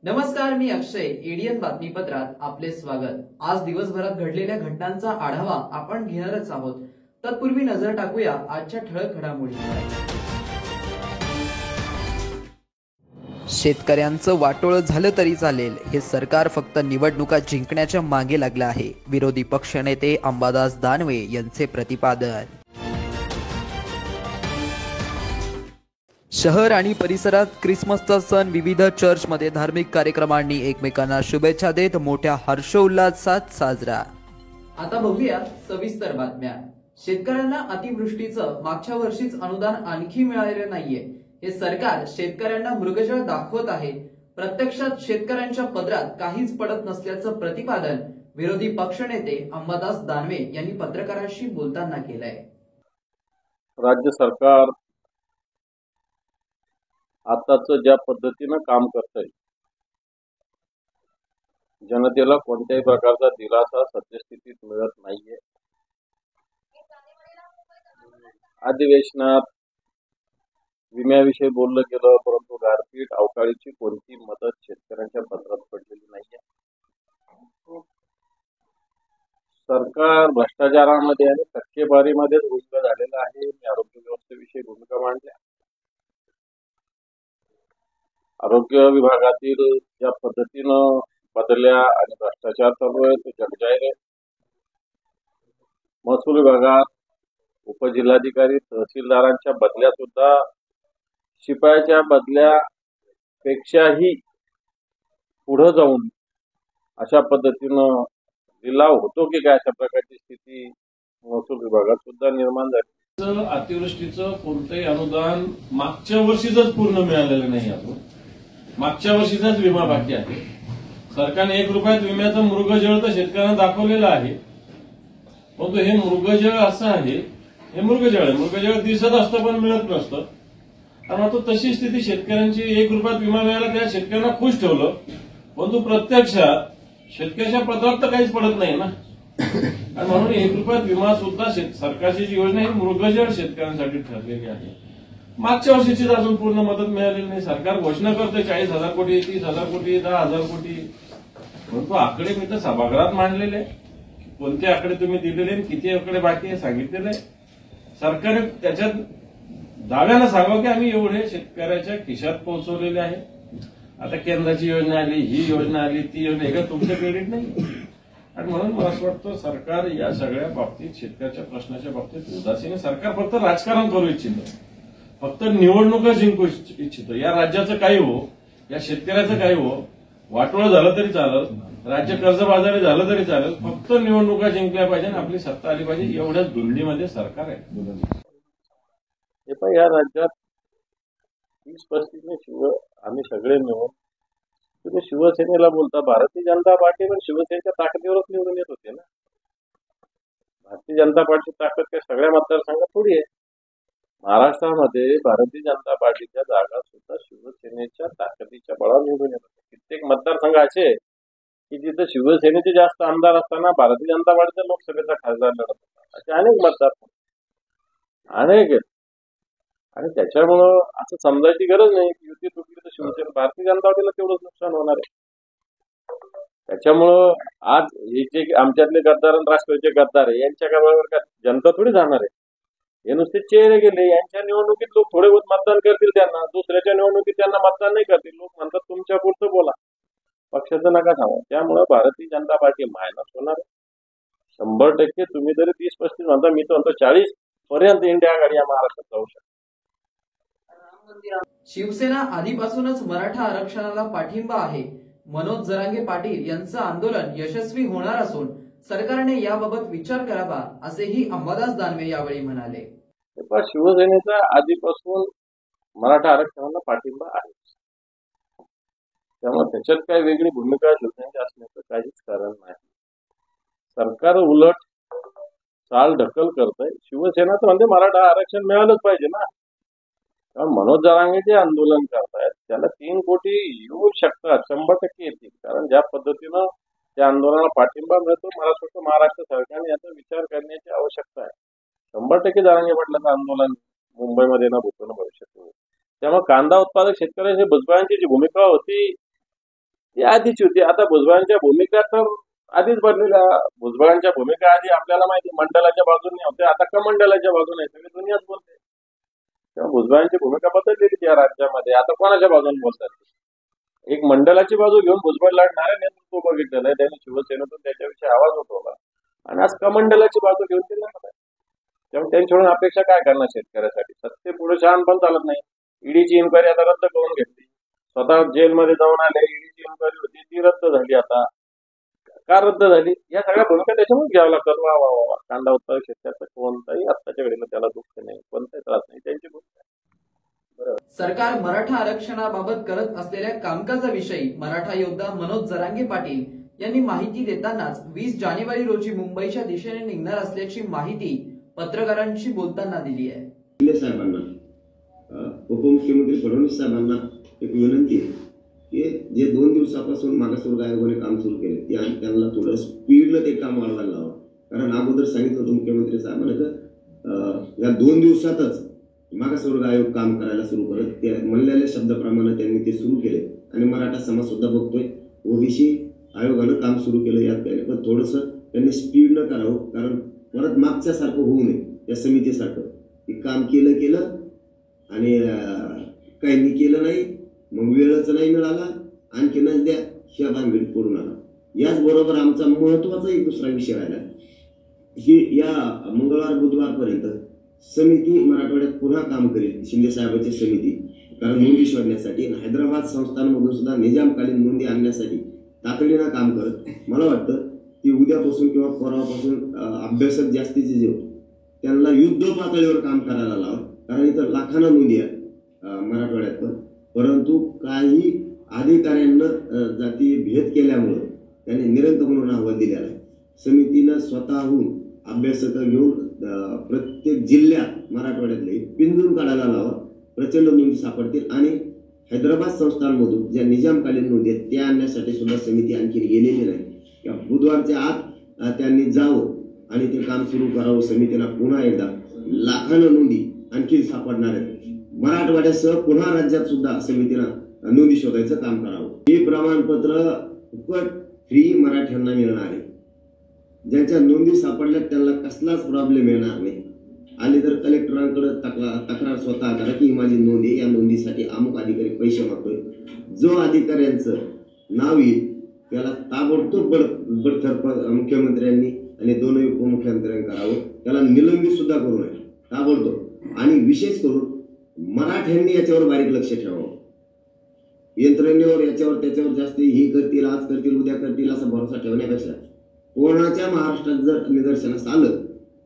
नमस्कार, मी अक्षय. एडीएन बातमीपत्रात आपले स्वागत. आज दिवसभरात घडलेल्या घटनांचा आढावा आपण घेणारच आहोत. तत्पूर्वी नजर टाकूया आजच्या ठळक घडामोडींवर. शेतकऱ्यांचं वाटोळं झालं तरी चालेल, हे सरकार फक्त निवडणुका जिंकण्याच्या मागे लागलं आहे. विरोधी पक्षनेते अंबादास दानवे यांचे प्रतिपादन. शहर आणि परिसरात ख्रिसमसचा सण विविध चर्चमध्ये धार्मिक कार्यक्रमांनी एकमेकांना शुभेच्छा देत मोठ्या हर्षोल्लासात साजरा. आता बघूया सविस्तर बातम्या. शेतकऱ्यांना अतिवृष्टीचं मागच्या वर्षीच अनुदान आणखी मिळालेलं नाहीये. हे सरकार शेतकऱ्यांना मृगजळ दाखवत आहे. प्रत्यक्षात शेतकऱ्यांच्या पदरात काहीच पडत नसल्याचं प्रतिपादन विरोधी पक्षनेते अंबादास दानवे यांनी पत्रकारांशी बोलताना केलंय. राज्य सरकार आताच ज्या पद्धतीनं काम करतंय, जनतेला कोणत्याही प्रकारचा दिलासा सद्यस्थितीत मिळत नाहीये. अधिवेशनात विम्याविषयी बोललं गेलं, परंतु गारपीट अवकाळीची कोणती मदत शेतकऱ्यांच्या पदरात पडलेली नाहीये. सरकार भ्रष्टाचारामध्ये आणि टक्केवारीमध्ये गुंग झालेलं आहे. मी आरोग्य व्यवस्थेविषयी भूमिका मांडल्या. आरोग्य विभागातील ज्या पद्धतीनं बदल्या आणि भ्रष्टाचार चालू आहे ते जगजाहीर आहे. महसूल विभागात उपजिल्हाधिकारी तहसीलदारांच्या बदल्या सुद्धा शिपायाच्या बदल्यापेक्षाही पुढे जाऊन अशा पद्धतीनं लिलाव होतो की काय, अशा प्रकारची स्थिती महसूल विभागात सुद्धा निर्माण झाली. अतिवृष्टीचं कोणतंही अनुदान मागच्या वर्षीच पूर्ण मिळालेलं नाही. अजून मागच्या वर्षीचाच विमा बाकी आहे. सरकारने 1 रुपयात विम्याचं मृगजळ तर शेतकऱ्यांना दाखवलेलं आहे, परंतु हे मृगजळ असं आहे, हे मृगजळ आहे. मृगजळ दिसत असतं पण मिळत नसतं. आणि आता तशी स्थिती शेतकऱ्यांची. 1 रुपयात विमा मिळाला, त्या शेतकऱ्यांना खुश ठेवलं, परंतु प्रत्यक्षात शेतकऱ्याच्या पदरात तर काहीच पडत नाही ना. आणि म्हणून 1 रुपयात विमा सुद्धा सरकारची जी योजना ही मृगजळ शेतकऱ्यांसाठी ठरलेली आहे. मागच्या वर्षीचीच अजून पूर्ण मदत मिळालेली नाही. सरकार घोषणा करते 40,000 कोटी, 30,000 कोटी, 10,000 कोटी, परंतु आकडे मी तर सभागृहात मांडलेले. कोणते आकडे तुम्ही दिलेले, किती आकडे बाकी आहे सांगितलेले आहे. सरकारने त्याच्यात दाव्यानं सांगावं की आम्ही एवढे शेतकऱ्याच्या खिशात पोहोचवलेले आहे. आता केंद्राची योजना आली, ही योजना आली, ती योजना, हे तुमचं क्रेडिट नाही. आणि म्हणून मला असं वाटतं सरकार या सगळ्या बाबतीत, शेतकऱ्याच्या प्रश्नाच्या बाबतीत उदासीन. सरकार फक्त राजकारण करू इच्छितं, फक्त निवडणुका जिंकू इच्छितो. या राज्याचं काही हो, या शेतकऱ्याचं काही हो, वाटोळं झालं तरी चालेल, राज्य कर्जबाजारी झालं तरी चालेल, फक्त निवडणुका जिंकल्या पाहिजे आणि आपली सत्ता आली पाहिजे, एवढ्याच धुंदीमध्ये सरकार आहे. हे पण या राज्यात 30-35 आम्ही सगळे मिळून, तुम्ही शिवसेनेला बोलता, भारतीय जनता पार्टी पण शिवसेनेच्या ताकदीवरच निवडून येत होते ना. भारतीय जनता पार्टीची ताकद काही सगळ्या मतदारसंघात थोडी आहे. महाराष्ट्रामध्ये भारतीय जनता पार्टीच्या जागा सुद्धा शिवसेनेच्या ताकदीच्या बळावर निवडून येत होते. कित्येक मतदारसंघ असे की जिथे शिवसेनेचे जास्त आमदार असताना भारतीय जनता पार्टीचा लोकसभेचा खासदार लढत होता. असे अनेक मतदारसंघ अनेक आहेत. आणि त्याच्यामुळं असं समजायची गरज नाही की युती तुटली तर शिवसेना, भारतीय जनता पार्टीला तेवढंच नुकसान होणार आहे. त्याच्यामुळं आज हे जे आमच्यातले गद्दार आणि राष्ट्रवादीचे गद्दार आहे, यांच्या बरोबर जनता थोडी जाणार आहे. हे नुसते चेहरे गेले. यांच्या निवडणुकीत लोक थोडे बहुत मतदान करतील त्यांना, दुसऱ्याच्या निवडणुकीत त्यांना मतदान नाही करतील. लोक म्हणतात तुमच्या पुरतं बोला, पक्षाचं नका सांगा. त्यामुळे भारतीय जनता पार्टी मायनस होणार आहे 100%. तुम्ही जरी 30-35 म्हणता, मी तर म्हणतो 40 पर्यंत इंडिया आघाडी या महाराष्ट्रात जाऊ शकते. शिवसेना आधीपासूनच मराठा आरक्षणाला पाठिंबा आहे. मनोज जरांगे पाटील यांचं आंदोलन यशस्वी होणार असून सरकारने याबाबत विचार करावा, असेही अंबादास दानवे यावेळी म्हणाले. शिवसेनेचा आधीपासून मराठा आरक्षणाला पाठिंबा आहे, त्यामुळे त्याच्यात काही वेगळी भूमिका शिवसेनेची असण्याचं काहीच कारण नाही. सरकार उलट चाल ढकल करताय. शिवसेना तर म्हणते मराठा आरक्षण मिळालंच पाहिजे ना. कारण मनोज जरांगे जे आंदोलन करतायत त्याला 3 कोटी येऊ शकतात, 100% येतील. कारण ज्या पद्धतीनं त्या आंदोलनाला पाठिंबा मिळतो, मला असं वाटतं महाराष्ट्र सरकारने याचा विचार करण्याची आवश्यकता आहे. 100% जरांगे पाटलांचं आंदोलन मुंबईमध्ये ना भूतून भविष्यात होईल. त्यामुळे कांदा उत्पादक शेतकऱ्यांची भुजबळांची जी भूमिका होती ती आधीची होती. आता भुजबळांच्या भूमिका तर आधीच बनलेल्या. भुजबळांच्या भूमिका आधी आपल्याला माहिती मंडळाच्या बाजूने होत्या, आता कमंडळाच्या बाजूने सगळी दुनियाच बोलते. तेव्हा भुजबळांची भूमिका बदललेली या राज्यामध्ये. आता कोणाच्या बाजूने बोलतात? एक मंडळाची बाजू घेऊन भुजबळ लढणारे नेतृत्व बघितलेलं आहे. त्यांनी शिवसेनेतून त्याच्याविषयी आवाज उठवला आणि आज कमंडळाची बाजू घेऊन ते लढत आहे. त्यामुळे त्यांच्याकडून अपेक्षा काय करणार शेतकऱ्यासाठी? सत्ते पुढे शहाण पण चालत नाही. ईडीची इन्क्वायरी आता रद्द करून घेतली. स्वतः जेलमध्ये जाऊन आले. ईडीची इन्क्वायरी होती ती रद्द झाली. आता का रद्द झाली? या सगळ्या भूमिका त्याच्यामुळे घ्यावं लागतात. वा वा वा, कांदा उत्पादक शेतकऱ्याचा कोणताही आत्ताच्या वेळेला त्याला दुःख नाही, कोणताही त्रास नाही. त्यांची भूमिका. सरकार मराठा आरक्षणाबाबत करत असलेल्या कामकाजाविषयी मराठा योद्धा मनोज जरांगे पाटील यांनी माहिती देतानाच 20 जानेवारी रोजी मुंबईच्या दिशेने निघणार असल्याची माहिती पत्रकारांशी बोलताना दिली आहे. शिंदे साहेबांना, उपमुख्यमंत्री फडणवीस साहेबांना एक विनंती आहे की जे 2 दिवसापासून मागासवर्ग आयोगाने काम सुरू केले त्यांना थोडं स्पीडनं ते काम वाढवायला लावा. कारण अगोदर सांगितलं होतं मुख्यमंत्री साहेबांना की या 2 दिवसातच मागासवर्ग आयोग काम करायला सुरू करत. त्या म्हणलेल्या शब्दाप्रमाणे त्यांनी ते सुरू केले आणि मराठा समाज सुद्धा बघतोय ओबीसी आयोगानं काम सुरू केलं यात काही. पण थोडंसं त्यांनी स्पीड न करावं, कारण परत मागच्यासारखं होऊ नये. त्या समितीसारखं की काम केलं आणि काहींनी केलं नाही, मग वेळच नाही मिळाला, आणखीनच द्या ह्या भानगडीत पडून आला. याचबरोबर आमचा महत्वाचा एक दुसरा विषय राहिला की या मंगळवार बुधवारपर्यंत समिती मराठवाड्यात पुन्हा काम करेल, शिंदे साहेबांची समिती. कारण नोंदी शोधण्यासाठी हैदराबाद संस्थांमधून सुद्धा निजामकालीन नोंदी आणण्यासाठी तातडीनं काम करत. मला वाटतं की उद्यापासून किंवा परवापासून अभ्यासक जास्तीचे जे त्यांना युद्ध पातळीवर काम करायला लावा. कारण इथं लाखांना नोंदी आहेत मराठवाड्यात पण. परंतु काही अधिकाऱ्यांना जाती भेद केल्यामुळं त्यांनी निरंक म्हणून अहवाल दिलेला आहे. समितीनं स्वतःहून अभ्यासक घेऊन प्रत्येक जिल्ह्यात मराठवाड्यातले पिंजून काढायला लावा. प्रचंड नोंदी सापडतील आणि हैदराबाद संस्थांमधून ज्या निजामकालीन नोंदी आहेत त्या आणण्यासाठी सुद्धा समिती आणखी गेलेली नाही. या बुधवारच्या आत त्यांनी जावं आणि ते काम सुरू करावं. समितीला पुन्हा एकदा लाखांना नोंदी आणखी सापडणार आहेत. मराठवाड्यासह पुन्हा राज्यात सुद्धा समितीला नोंदी शोधायचं काम करावं. हे प्रमाणपत्र फुकट फ्री मराठ्यांना मिळणार आहे. ज्यांच्या नोंदी सापडल्यात त्यांना कसलाच प्रॉब्लेम येणार नाही. आले तर कलेक्टरांकडे तक्रार स्वतः करा की माझी नोंद आहे, या नोंदीसाठी अमुक अधिकारी पैसे मागतोय. जो अधिकाऱ्यांचं नाव येईल त्याला ताबडतोब बडतर्फ मुख्यमंत्र्यांनी आणि 2 उपमुख्यमंत्र्यांनी करावं. त्याला निलंबित सुद्धा करू नये ताबडतोब. आणि विशेष करून मराठ्यांनी याच्यावर बारीक लक्ष ठेवावं. यंत्रणेवर याच्यावर त्याच्यावर जास्त हे करतील, आज करतील, उद्या करतील असा भरोसा ठेवण्यापेक्षा कोणाच्या महाराष्ट्रात जर निदर्शनास आलं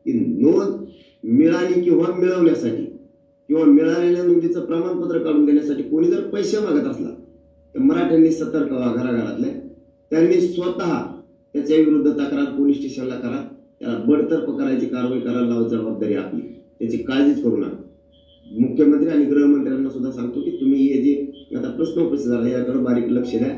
की नोंद मिळाली किंवा मिळवण्यासाठी किंवा मिळालेल्या नोंदीचं प्रमाणपत्र काढून देण्यासाठी कोणी जर पैसे मागत असला तर मराठ्यांनी सतर्क व्हा. घराघरातल्या त्यांनी स्वतः त्याच्या विरुद्ध तक्रार पोलीस स्टेशनला करा. त्याला बडतर्फ करायची कारवाई करायला लावा. जबाबदारी आपली, त्याची काळजीच करू नका. मुख्यमंत्री आणि गृहमंत्र्यांना सुद्धा सांगतो की तुम्ही हे जे आता प्रश्न उपस्थित झाला याकडे बारीक लक्ष द्या.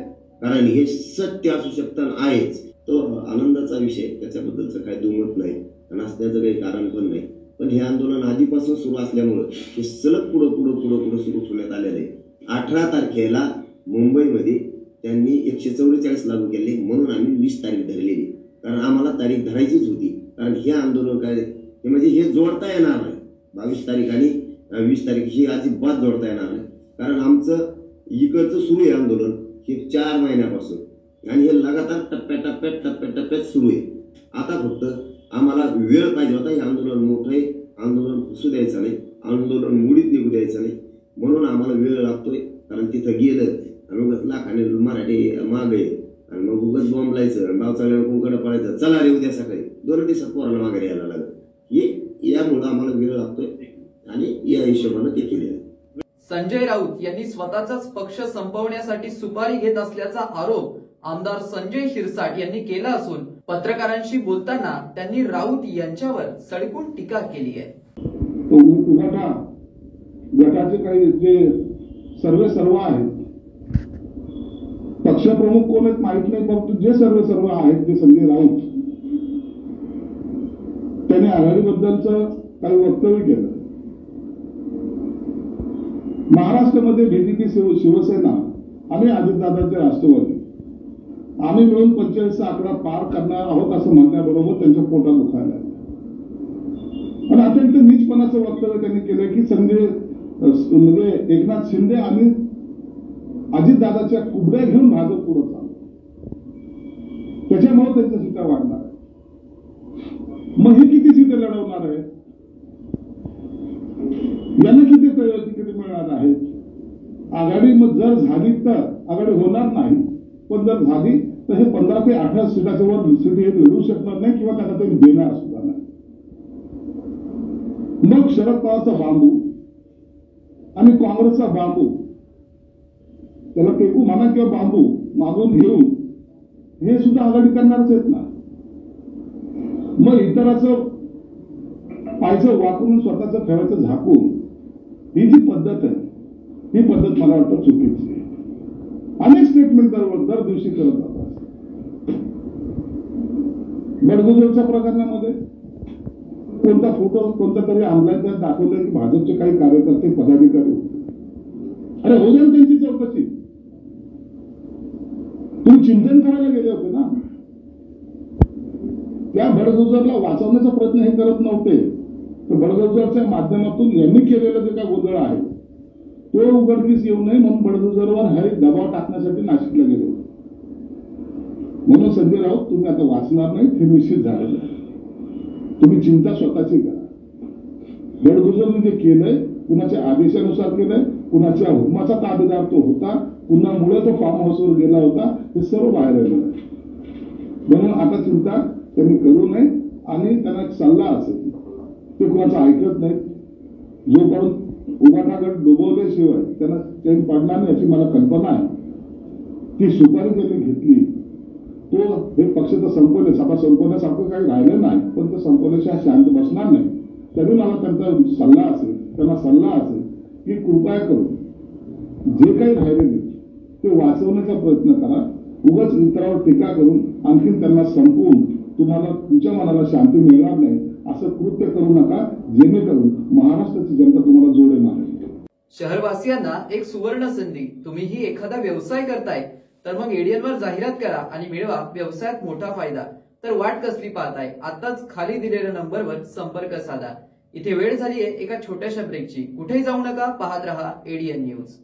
कारण हे सत्य असू शकतं आहेच. तो आनंदाचा विषय, त्याच्याबद्दलचं काही दुमत नाही आणि असण्याचं काही कारण पण नाही. पण हे आंदोलन आधीपासून सुरू असल्यामुळं हे सलग पुढं सुरू ठेवण्यात आलेलं आहे. 18 तारखेला मुंबईमध्ये त्यांनी 144 लागू केले म्हणून आम्ही 20 तारीख धरलेली. कारण आम्हाला तारीख धरायचीच होती. कारण हे आंदोलन काय हे म्हणजे हे जोडता येणार नाही. 22 तारीख आणि 20 तारीख ही अजिबात जोडता येणार नाही. कारण आमचं इकडचं सुरू आहे आंदोलन हे 4 महिन्यापासून आणि हे लगातार टप्प्याटप्प्यात सुरू आहे. आता फक्त आम्हाला वेळ पाहिजे होता. हे आंदोलन मोठं आहे, आंदोलन फसू द्यायचं नाही, आंदोलन मुडीत निघू द्यायचं नाही. म्हणून आम्हाला वेळ लागतोय. कारण तिथं गेलं आणि उगाच लाखाने मराठी मागे आणि मग उगाच बॉम्बलायचं, बावचाळ्यावर कुंकडं पडायचं, चला रे उद्या सकाळी 2 दिवसात पोराला मागे यायला लागलं. हे यामुळं आम्हाला वेळ लागतोय आणि या हिशोबानं ते केले. संजय राऊत यांनी स्वतःचाच पक्ष संपवण्यासाठी सुपारी घेत असल्याचा आरोप आमदार संजय शिरसाट यांनी केला असून पत्रकारांशी बोलताना त्यांनी राऊत यांच्यावर सडकून टीका केली आहे. उभाटा गटाचे काही जे सर्व आहेत, पक्षप्रमुख कोण आहेत माहित नाही, परंतु जे सर्व आहेत ते संजय राऊत त्यांनी आघाडीबद्दलचं काही वक्तव्य केलं. महाराष्ट्रामध्ये बीजेपी, शिवसेना आणि अजितदादांचे राष्ट्रवादी आम्ही मिळून 45चा आकडा पार करणार आहोत असं म्हणण्याबरोबर त्यांच्या पोटात दुखायला लागलं. आणि अत्यंत नीचपणाचं वक्तव्य त्यांनी केलं की म्हणजे एकनाथ शिंदे आणि अजितदादाच्या कुबड्या घेऊन भाजप पुढे चालू, त्याच्यामुळे त्यांच्या सीटा वाढणार आहे. मग हे किती सीटे लढवणार आहे, यांना किती तिकीट मिळणार आहे. आघाडी मग जर झाली तर आघाडी होणार नाही, पण जर झाली तर हे 15 ते 18 सीटाच्या वर सीट हे लढू शकणार नाही किंवा त्यांना ते देणार सुद्धा नाही. मग शरद पवारचा बांबू आणि काँग्रेसचा बांबू, त्याला टेकू म्हणा किंवा बांबू मागून घेऊन हे सुद्धा आघाडी करणारच आहेत ना. मग इतराचं पायचं वाकून स्वतःचं ठेवायचं झाकून ही जी पद्धत आहे, ही पद्धत मला वाटतं चुकीची आहे. अनेक स्टेटमेंट दर दिवशी करत जातात. बडगुजरच्या प्रकरणामध्ये कोणता फोटो कोणता तरी आणलाय, त्यात दाखवलंय की भाजपचे काही कार्यकर्ते पदाधिकारी होते. अरे हो द्या त्यांची चौकशी. तुम्ही चिंतन करायला गेले होते ना. त्या बडगुजरला वाचवण्याचा प्रयत्न हे करत नव्हते, तर बडगुजरच्या माध्यमातून यांनी केलेलं जे काय गोंधळ आहे तो उघडकीस येऊ नये म्हणून बडगुजरवर हे दबाव टाकण्यासाठी नाशिकला गेले होते. म्हणून संजय राऊत तुम्ही आता वाचणार नाही हे निश्चित झालेलं आहे. तुम्ही चिंता स्वतःची करा. बडगुजरने जे केलंय कुणाच्या आदेशानुसार केलंय, कुणाच्या हुकुमाचा ताबेदार तो होता, कुणामुळे तो फार्म हाऊसवर गेला होता, हे सर्व बाहेर आलेलं आहे. म्हणून आता चिंता त्यांनी करू नये. आणि त्यांना एक सल्ला असेल ते कुणाचं ऐकत नाही. जोपर्यंत उभाटा गट डुबवल्याशिवाय त्यांना चैन पडणार नाही याची मला कल्पना आहे. ती सुपारी त्यांनी घेतली तो हे पक्ष तर संपवले, सभा संपवण्यासारखं काही राहिलं नाही, पण ते संपवल्याशिवाय शांत बसणार नाही. तरी मला त्यांचा सल्ला असेल की कृपया करून जे काही राहिलेले ते वाचवण्याचा प्रयत्न करा. उगाच इतरांवर टीका करून आणखीन त्यांना संपवून तुम्हाला तुमच्या मनाला शांती मिळणार नाही असं कृत्य करू नका, जेणेकरून महाराष्ट्राची जनता तुम्हाला जोडे मारेल. शहरवासियांना एक सुवर्ण संधी. तुम्हीही एखादा व्यवसाय करताय तर मग एडीएनवर जाहिरात करा आणि मिळवा व्यवसायात मोठा फायदा. तर वाट कसली पाहताय, आताच खाली दिलेल्या नंबरवर संपर्क साधा. इथे वेळ झालीय एका छोट्याशा ब्रेकची. कुठेही जाऊ नका, पाहत रहा एडीएन न्यूज.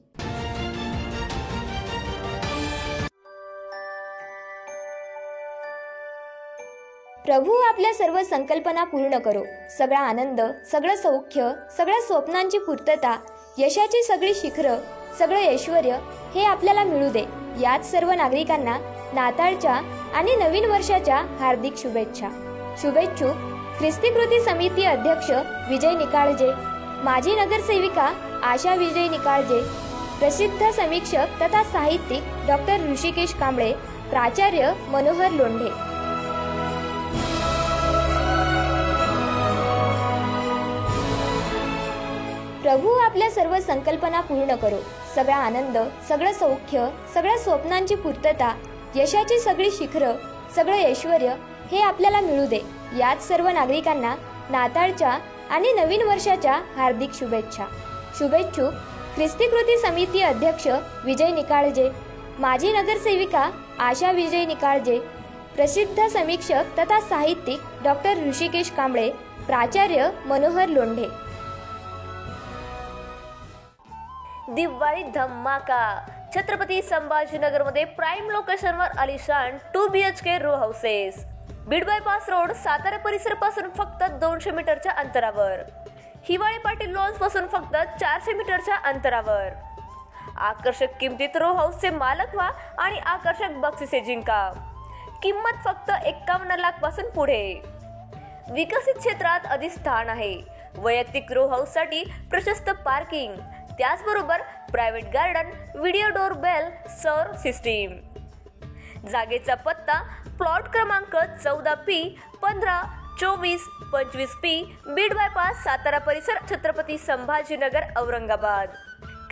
प्रभू आपल्या सर्व संकल्पना पूर्ण करो. सगळा आनंद, सगळं सौख्य, सगळ्या स्वप्नांची पूर्तता, यशाची सगळी शिखरं, सगळं ऐश्वर हे आपल्याला मिळू दे. याच सर्व नागरिकांना नाताळच्या आणि नवीन वर्षाच्या हार्दिक शुभेच्छा. शुभेच्छुक ख्रिस्ती कृती समिती अध्यक्ष विजय निकाळजे, माजी नगरसेविका आशा विजय निकाळजे, प्रसिद्ध समीक्षक तथा साहित्यिक डॉक्टर ऋषिकेश कांबळे, प्राचार्य मनोहर लोंढे. प्रभू आपल्या सर्व संकल्पना पूर्ण करो. सगळा आनंद, सगळं सौख्य, सगळ्या स्वप्नांची पूर्तता, यशाची सगळी शिखरं, सगळं ऐश्वर हे आपल्याला मिळू दे. याच सर्व नागरिकांना नाताळच्या आणि नवीन वर्षाच्या हार्दिक शुभेच्छा. शुभेच्छुक ख्रिस्ती कृती समिती अध्यक्ष विजय निकाळजे, माजी नगरसेविका आशा विजय निकाळजे, प्रसिद्ध समीक्षक तथा साहित्यिक डॉक्टर ऋषिकेश कांबळे, प्राचार्य मनोहर लोंढे. दिवाळी धमाका. छत्रपती संभाजीनगरमध्ये प्राईम लोकेशनवर आलिशान 2 BHK row houses. Beed bypass road, Satara परिसर पासून फक्त 200 मीटरच्या अंतरावर. हिवाळी पाटील लॉन्स पासून फक्त 400 मीटरच्या अंतरावर. आकर्षक किमतीत रो हाऊसचे मालक व्हा आणि आकर्षक बक्षिसे जिंका. किंमत फक्त 51 लाख पासून पुढे. विकसित क्षेत्रात अधिष्ठान आहे. वैयक्तिक रो हाऊस साठी प्रशस्त पार्किंग, त्याचबरोबर private garden, video door bell, सौर सिस्टीम. जागेचा पत्ता प्लॉट क्रमांक 14P 15 24 25P Beed bypass Satara परिसर छत्रपती संभाजीनगर औरंगाबाद.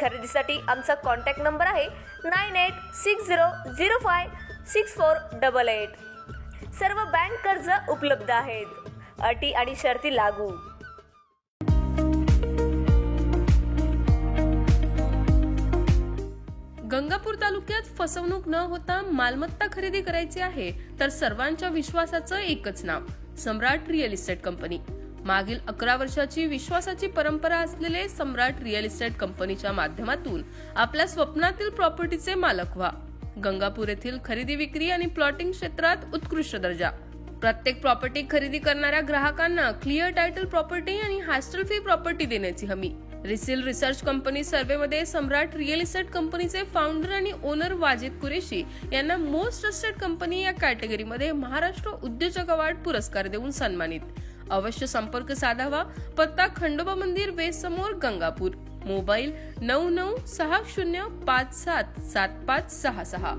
खरेदीसाठी आमचा कॉन्टॅक्ट नंबर आहे 9860056488. सर्व बँक कर्ज उपलब्ध आहेत. अटी आणि शर्ती लागू. गंगापूर तालुक्यात फसवणूक न होता मालमत्ता खरेदी करायची आहे तर सर्वांच्या विश्वासाचं एकच नाव, सम्राट रिअल इस्टेट कंपनी. मागील 11 वर्षाची विश्वासाची परंपरा असलेले सम्राट रिअल इस्टेट कंपनीच्या माध्यमातून आपल्या स्वप्नातील प्रॉपर्टीचे मालक व्हा. गंगापूर येथील खरेदी विक्री आणि प्लॉटिंग क्षेत्रात उत्कृष्ट दर्जा. प्रत्येक प्रॉपर्टी खरेदी करणाऱ्या ग्राहकांना क्लिअर टायटल प्रॉपर्टी आणि हॅस्टल फ्री प्रॉपर्टी देण्याची हमी. रिसिल रिसर्च कंपनी सर्व्हेमध्ये सम्राट रिअल इस्टेट कंपनीचे फाउंडर आणि ओनर वाजिद कुरेशी यांना मोस्ट ट्रस्टेड कंपनी या कॅटेगरीमध्ये महाराष्ट्र उद्योजक अवॉर्ड पुरस्कार देऊन सन्मानित. अवश्य संपर्क साधावा. पत्ता खंडोबा मंदिर वेस्ट समोर गंगापूर. मोबाईल 9960577566.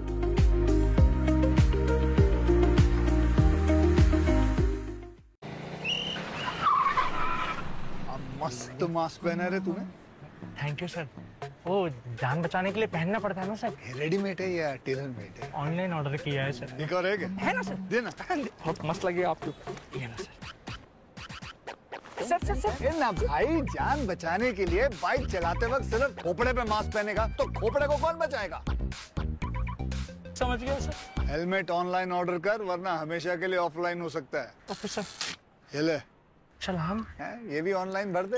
मस्त मास्क पहना रे तूने. Thank you sir. वो जान बचाने के लिए पहनना पड़ता है ना सर. रेडीमेड है या टेलर मेड है? ऑनलाइन ऑर्डर किया है सर. एक और है क्या? है ना सर. देना. बहुत मस्त लगे आपको. ये ना सर. सर ना भाई, जान बचाने के लिए बाइक चलाते वक्त सिर्फ खोपड़े पे मास्क पहनेगा तो खोपड़े को कौन बचाएगा? समझ गया सर. हेलमेट ऑनलाइन ऑर्डर कर, वरना हमेशा के लिए ऑफलाइन हो सकता है. Okay sir. ये ले. सलाम. ये भी ऑनलाइन भर दे.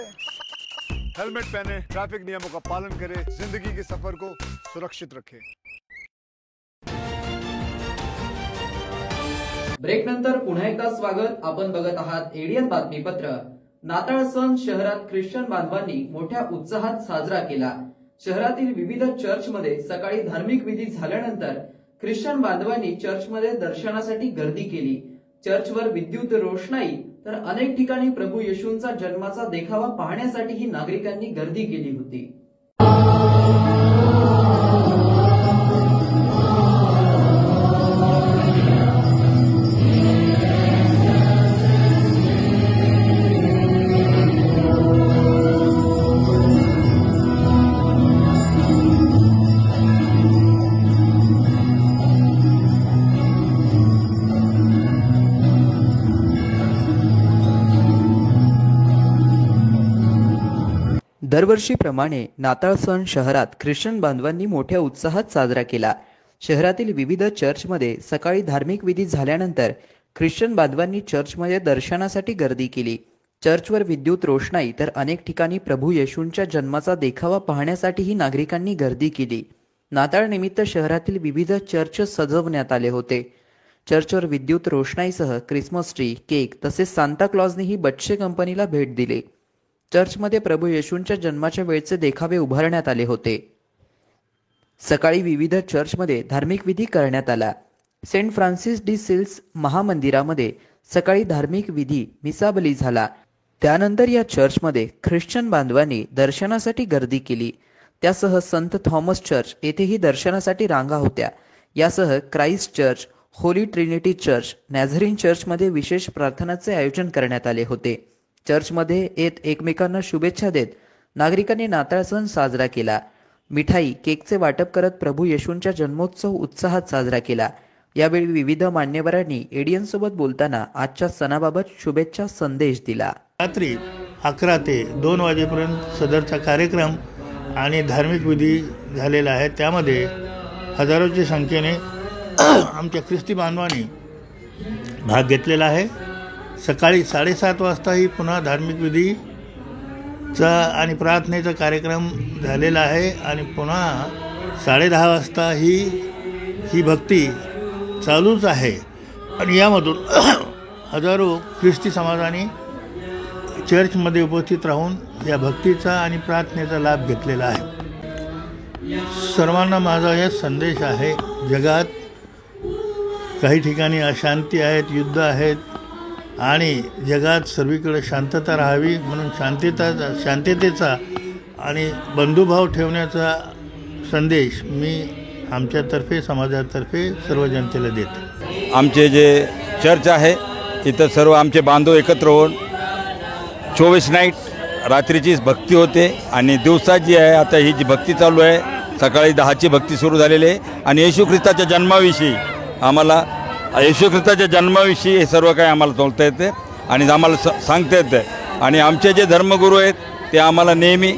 हेलमेट पहने, ट्रैफिक नियमों का पालन करे, जिंदगी के सफर को सुरक्षित रखे. ब्रेक नंतर पुन्हा एकदा स्वागत. आपण बघत आहात एडियन बातमीपत्र. नाताळ सण शहरात ख्रिश्चन बांधवांनी मोठ्या उत्साहात साजरा केला. शहरातील विविध चर्चमध्ये सकाळी धार्मिक विधी झाल्यानंतर ख्रिश्चन बांधवांनी चर्चमध्ये दर्शनासाठी गर्दी केली. चर्चवर विद्युत रोषणाई तर अनेक ठिकाणी प्रभू येशूंचा जन्माचा देखावा पाहण्यासाठीही नागरिकांनी गर्दी केली होती. दरवर्षीप्रमाणे नाताळ सण शहरात ख्रिश्चन बांधवांनी मोठ्या उत्साहात साजरा केला. शहरातील विविध चर्चमध्ये सकाळी धार्मिक विधी झाल्यानंतर ख्रिश्चन बांधवांनी चर्चमध्ये दर्शनासाठी गर्दी केली. चर्चवर विद्युत रोषणाई तर अनेक ठिकाणी प्रभू येशूंच्या जन्माचा देखावा पाहण्यासाठीही नागरिकांनी गर्दी केली. नाताळ निमित्त शहरातील विविध चर्च सजवण्यात आले होते. चर्चवर विद्युत रोषणाईसह क्रिसमस ट्री, केक तसेच सांता क्लॉजनेही बच्चे कंपनीला भेट दिली. चर्चमध्ये प्रभू येशूंच्या जन्माच्या वेळचे देखावे उभारण्यात आले होते. सकाळी विविध चर्चमध्ये धार्मिक विधी करण्यात आला. सेंट फ्रान्सिस डी सिल्स महामंदिरामध्ये सकाळी धार्मिक विधी मिसाबली झाला. त्यानंतर या चर्चमध्ये ख्रिश्चन बांधवांनी दर्शनासाठी गर्दी केली. त्यासह संत थॉमस चर्च येथेही दर्शनासाठी रांगा होत्या. यासह Christ Church, Holy Trinity Church, Nazarene चर्चमध्ये विशेष प्रार्थनाचे आयोजन करण्यात आले होते. चर्चमध्ये येत एकमेकांना शुभेच्छा देत नागरिकांनी नाताळ सण साजरा केला. मिठाई, केकचे वाटप करत प्रभू येशूंच्या जन्मोत्सव उत्साहात साजरा केला. यावेळी विविध मान्यवरांनी एडियन सोबत बोलताना आजच्या सणाबाबत शुभेच्छा संदेश दिला. रात्री 11 ते 2 वाजेपर्यंत सदरचा कार्यक्रम आणि धार्मिक विधी झालेला आहे. त्यामध्ये हजारोच्या संख्येने आमच्या ख्रिस्ती बांधवांनी भाग घेतलेला आहे. सकाळी 7:30 वाजताही पुन्हा धार्मिक विधीचा आणि प्रार्थनेचा कार्यक्रम झालेला आहे आणि पुन्हा 10:30 वाजता ही भक्ती चालूच आहे. आणि यामधून हजारो ख्रिस्ती समाजाने चर्चमध्ये उपस्थित राहून या भक्तीचा आणि प्रार्थनेचा लाभ घेतलेला आहे. सर्वांना माझा हे संदेश आहे, जगात काही ठिकाणी अशांती आहेत, युद्ध आहेत आणि जगात सर्वीकडे शांतता राहावी म्हणून शांततेचा आणि बंधुभाव ठेवण्याचा संदेश मी आमच्यातर्फे समाजातर्फे सर्व जनतेला देतो. आमचे जे चर्च आहे इथं सर्व आमचे बांधव एकत्र होऊन 24 नाईट रात्रीचीच भक्ती होते आणि दिवसा जी आहे आता ही जी भक्ती चालू आहे, सकाळी 10ची भक्ती सुरू झालेली आहे आणि येशू ख्रिस्ताच्या जन्माविषयी हे सर्व काही आम्हाला बोलता येते आणि आम्हाला सांगता येतं आणि आमचे जे धर्मगुरू आहेत ते आम्हाला नेहमी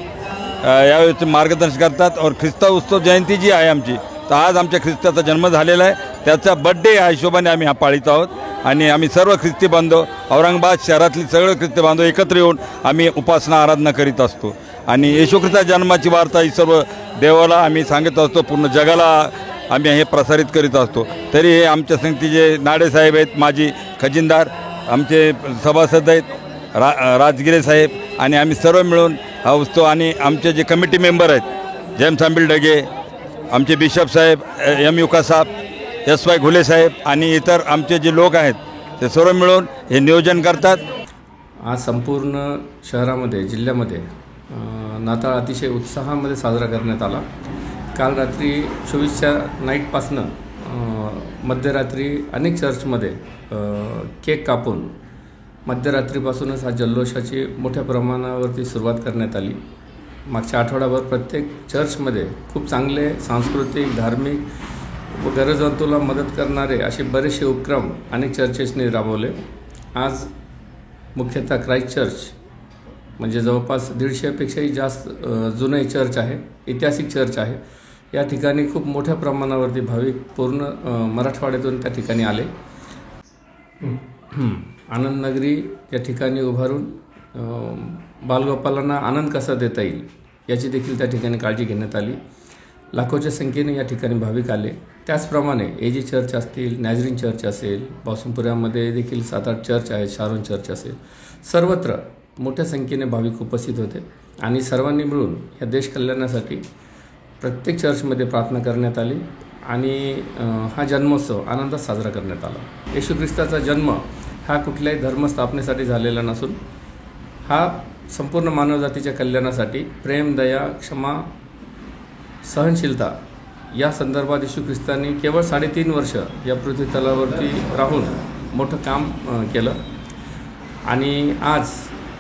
यावेळेस मार्गदर्शन करतात. और ख्रिस्ता उत्सव जयंती जी आहे आमची, तर आज आमच्या ख्रिस्ताचा जन्म झालेला आहे, त्याचा बड्डे या हिशोबाने आम्ही हा पाळीत आहोत आणि आम्ही सर्व ख्रिस्ती बांधव औरंगाबाद शहरातली सगळे ख्रिस्ती बांधव एकत्र येऊन आम्ही उपासना आराधना करीत असतो आणि येशू ख्रिस्ता जन्माची वार्ता ही सर्व देवाला आम्ही सांगत असतो, पूर्ण जगाला आम्ही हे प्रसारित करीत असतो. तरी हे आमच्या संगतीचे नाडेसाहेब आहेत, माजी खजिनदार, आमचे सभासद आहेत राजगिरे साहेब आणि आम्ही सर्व मिळून हा उत्सव आणि आमचे जे कमिटी मेंबर आहेत जेम्स आंबिल डगे, आमचे बिशप साहेब एम युका साहेब, SY घुले साहेब आणि इतर आमचे जे लोक आहेत ते सर्व मिळून हे नियोजन करतात. आज संपूर्ण शहरामध्ये जिल्ह्यामध्ये नाताळ अतिशय उत्साहामध्ये साजरा करण्यात आला. काल रात्री 24च्या नाईटपासनं मध्यरात्री अनेक चर्चमध्ये केक कापून मध्यरात्रीपासूनच हा जल्लोषाची मोठ्या प्रमाणावरती सुरुवात करण्यात आली. मागच्या आठवड्याभर प्रत्येक चर्चमध्ये खूप चांगले सांस्कृतिक, धार्मिक व गरजवंतूला मदत करणारे असे बरेचसे उपक्रम अनेक चर्चेसने राबवले. आज मुख्यतः क्राइस्ट चर्च म्हणजे जवळपास 150पेक्षाही जास्त जुने चर्च आहे, ऐतिहासिक चर्च आहे. या ठिकाणी खूप मोठ्या प्रमाणावरती भाविक पूर्ण मराठवाड्यातून त्या ठिकाणी आले. आनंद नगरी या ठिकाणी उभारून बालगोपालांना आनंद कसा देता येईल याची देखील त्या ठिकाणी काळजी घेण्यात आली. लाखोच्या संख्येने या ठिकाणी भाविक आले. त्याचप्रमाणे AG चर्च असतील, नॅझरीन चर्च असेल, बासुमपुऱ्यामध्ये देखील 7-8 चर्च आहेत, शारोन चर्च असेल, सर्वत्र मोठ्या संख्येने भाविक उपस्थित होते आणि सर्वांनी मिळून या देश कल्याणासाठी प्रत्येक चर्चमध्ये प्रार्थना करण्यात आली आणि हा जन्मोत्सव आनंदात साजरा करण्यात आला. येशू ख्रिस्ताचा जन्म हा कुठल्याही धर्मस्थापनेसाठी झालेला नसून हा संपूर्ण मानवजातीच्या कल्याणासाठी प्रेम, दया, क्षमा, सहनशीलता या संदर्भात येशू ख्रिस्तांनी केवळ 3.5 वर्ष या पृथ्वी तलावरती राहून मोठं काम केलं आणि आज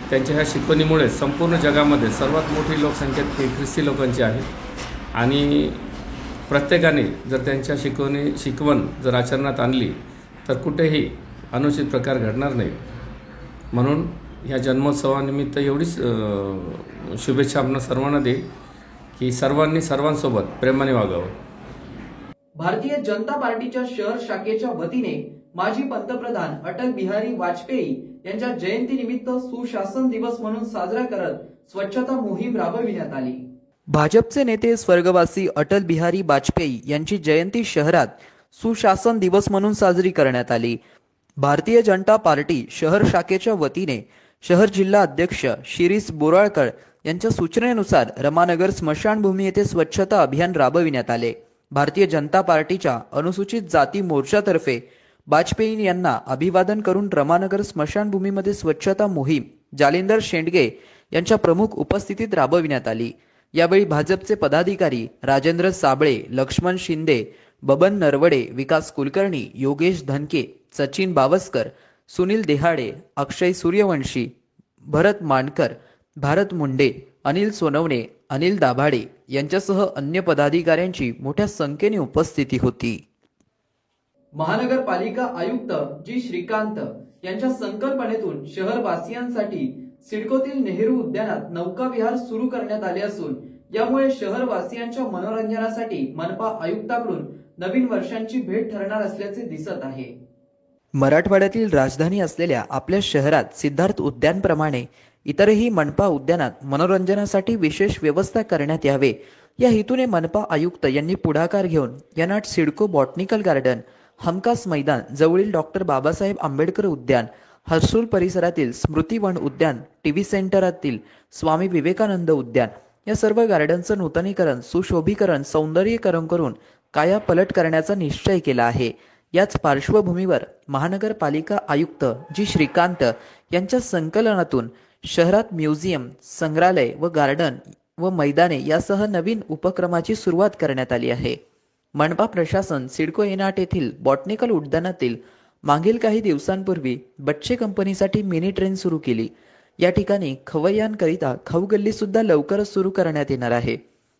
त्यांच्या ह्या शिकवणीमुळे संपूर्ण जगामध्ये सर्वात मोठी लोकसंख्या ही ख्रिस्ती लोकांची आहे आणि प्रत्येकाने जर त्यांच्या शिकवण जर आचरणात आणली तर कुठेही अनुचित प्रकार घडणार नाही. म्हणून ह्या जन्मोत्सवानिमित्त एवढीच शुभेच्छा आपण सर्वांना देईल की सर्वांनी सर्वांसोबत प्रेमाने वागावं. भारतीय जनता पार्टीच्या शहर शाखेच्या वतीने माजी पंतप्रधान अटल बिहारी वाजपेयी यांच्या जयंतीनिमित्त सुशासन दिवस म्हणून साजरा करत स्वच्छता मोहीम राबविण्यात आली. भाजपचे नेते स्वर्गवासी अटल बिहारी वाजपेयी यांची जयंती शहरात सुशासन दिवस म्हणून साजरी करण्यात आली. भारतीय जनता पार्टी शहर शाखेच्या वतीने शहर जिल्हा अध्यक्ष शिरीष बोराळकर यांच्या सूचनेनुसार रमानगर स्मशानभूमी येथे स्वच्छता अभियान राबविण्यात आले. भारतीय जनता पार्टीच्या अनुसूचित जाती मोर्चातर्फे वाजपेयी यांना अभिवादन करून रमानगर स्मशानभूमीमध्ये स्वच्छता मोहीम जालिंदर शेंडगे यांच्या प्रमुख उपस्थितीत राबविण्यात आली. यावेळी भाजपचे पदाधिकारी राजेंद्र साबळे, लक्ष्मण शिंदे, बबन नरवडे, विकास कुलकर्णी, योगेश धनके, सचिन बावस्कर, सुनील देहाडे, अक्षय सूर्यवंशी, भरत मानकर, भारत मुंडे, अनिल सोनवणे, अनिल दाभाडे यांच्यासह अन्य पदाधिकाऱ्यांची मोठ्या संख्येने उपस्थिती होती. महानगरपालिका आयुक्त जी श्रीकांत यांच्या संकल्पनेतून शहरवासियांसाठी सिडकोतील नेहरू उद्यानात नौका विहार सुरू करण्यात आले असून यामुळे शहरवासियांच्या मनोरंजनासाठी मनपा आयुक्ताकडून नवीन वर्षांची भेट ठरणार असल्याचे दिसत आहे. मराठवाड्यातील राजधानी असलेल्या आपल्या शहरात सिद्धार्थ उद्यानप्रमाणे इतरही मनपा उद्यानात मनोरंजनासाठी विशेष व्यवस्था करण्यात यावे या हेतूने मनपा आयुक्त यांनी पुढाकार घेऊन यनाट सिडको बॉटनिकल गार्डन, हमकास मैदान जवळील डॉक्टर बाबासाहेब आंबेडकर उद्यान, हर्सूल परिसरातील स्मृतिवन उद्यान, टीव्ही सेंटरातील स्वामी विवेकानंद उद्यान या सर्व गार्डनचं नूतनीकरण, सुशोभीकरण, सौंदर्यीकरण करून कायापलट करण्याचा निश्चय केला आहे. याच पार्श्वभूमीवर महानगरपालिका आयुक्त जी श्रीकांत यांच्या संकलनातून शहरात म्युझियम, संग्रहालय व गार्डन व मैदाने यासह नवीन उपक्रमाची सुरुवात करण्यात आली आहे. मनपा प्रशासन सिडको एनाट येथील बॉटनिकल उद्यानातील मागील काही दिवसांपूर्वी बच्चे कंपनीसाठी मिनी ट्रेन सुरू केली. या ठिकाणी खवय्यांकरिता खाऊ गल्ली सुद्धा लवकरच सुरू करण्यात येणार आहे.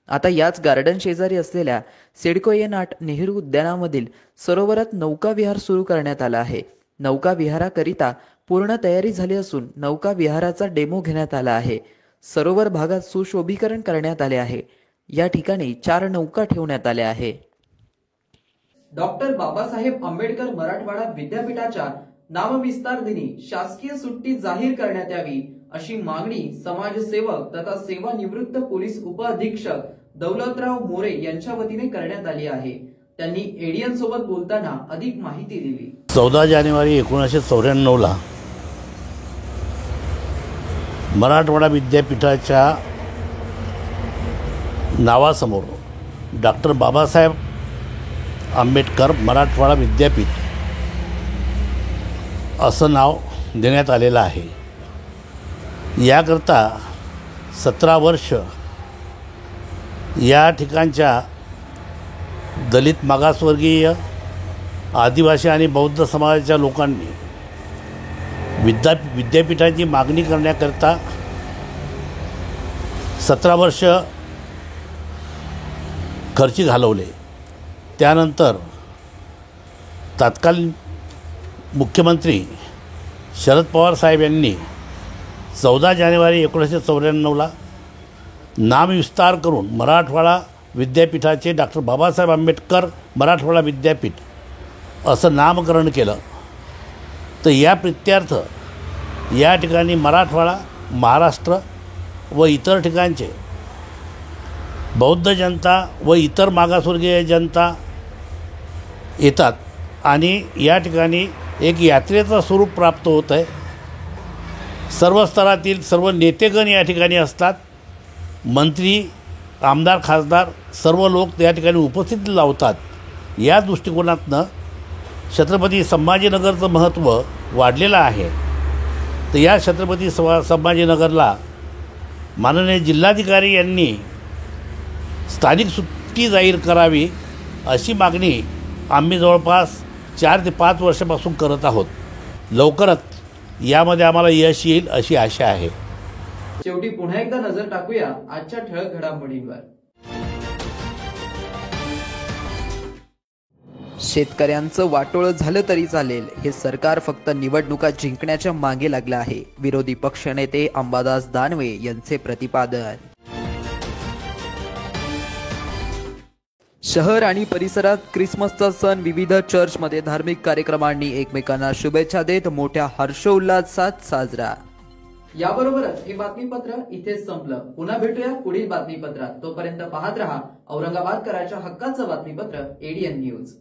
आता याच गार्डन शेजारी असलेल्या सिडको एनाट नेहरू उद्यानामधील सरोवरात नौका विहार सुरू करण्यात आला आहे. नौका विहाराकरिता पूर्ण तयारी झाली असून नौका विहाराचा डेमो घेण्यात आला आहे. सरोवर भागात सुशोभीकरण करण्यात आले आहे. या ठिकाणी 4 नौका ठेवण्यात आल्या आहे. डॉक्टर बाबासाहेब आंबेडकर मराठवाडा विद्यापीठाच्या नामविस्तार दिनी शासकीय सुट्टी जाहीर करण्यात यावी अशी मागणी समाजसेवक तथा सेवानिवृत्त पोलीस उपअधीक्षक दौलतराव मोरे यांच्या वतीने करण्यात आली आहे. त्यांनी एडीएन सोबत बोलताना अधिक माहिती दिली. 14 जानेवारी 1994 मराठवाडा विद्यापीठाच्या नावासमोर डॉक्टर बाबासाहेब आंबेडकर मराठवाडा विद्यापीठ असं नाव देण्यात आलेलं आहे. याकरता 17 वर्ष या ठिकाणच्या दलित मागासवर्गीय आदिवासी आणि बौद्ध समाजाच्या लोकांनी विद्यापीठाची मागणी करण्याकरता 17 वर्ष खर्ची घालवले. त्यानंतर तत्कालीन मुख्यमंत्री शरद पवार साहेब यांनी 14 जानेवारी 1994 नामविस्तार करून मराठवाडा विद्यापीठाचे डॉक्टर बाबासाहेब आंबेडकर मराठवाडा विद्यापीठ असं नामकरण केलं. तर या प्रित्यर्थ या ठिकाणी मराठवाडा, महाराष्ट्र व इतर ठिकाणचे बौद्ध जनता व इतर मागासवर्गीय जनता येतात आणि या ठिकाणी एक यात्रेचं स्वरूप प्राप्त होत आहे. सर्व स्तरातील सर्व नेतेगण या ठिकाणी असतात. मंत्री, आमदार, खासदार सर्व लोक या ठिकाणी उपस्थिती लावतात. या दृष्टिकोनातनं छत्रपती संभाजीनगरचं महत्त्व वाढलेलं आहे. तर या छत्रपती संभाजीनगरला माननीय जिल्हाधिकारी यांनी स्थानिक सुट्टी जाहीर करावी अशी मागणी आम्ही जवळपास 4 ते 5 वर्षापासून करत आहोत. लवकरच यामध्ये आम्हाला यश येईल अशी आशा आहे. शेवटी पुन्हा एकदा नजर टाकूया आजच्या ठळक घडामोडींवर. शेतकऱ्यांचं वाटोळं झालं तरी चालेल, हे सरकार फक्त निवडणुका जिंकण्याच्या मागे लागलं आहे. विरोधी पक्षनेते अंबादास दानवे यांचे प्रतिपादन. शहर आणि परिसरात ख्रिसमसचा सण विविध चर्चमध्ये धार्मिक कार्यक्रमांनी एकमेकांना शुभेच्छा देत मोठ्या हर्षोल्लासात साजरा. याबरोबरच हे बातमीपत्र इथेच संपलं. पुन्हा भेटूया पुढील बातमीपत्रात. तोपर्यंत पाहत रहा औरंगाबादकरांच्या हक्काचं बातमीपत्र एडीएन न्यूज.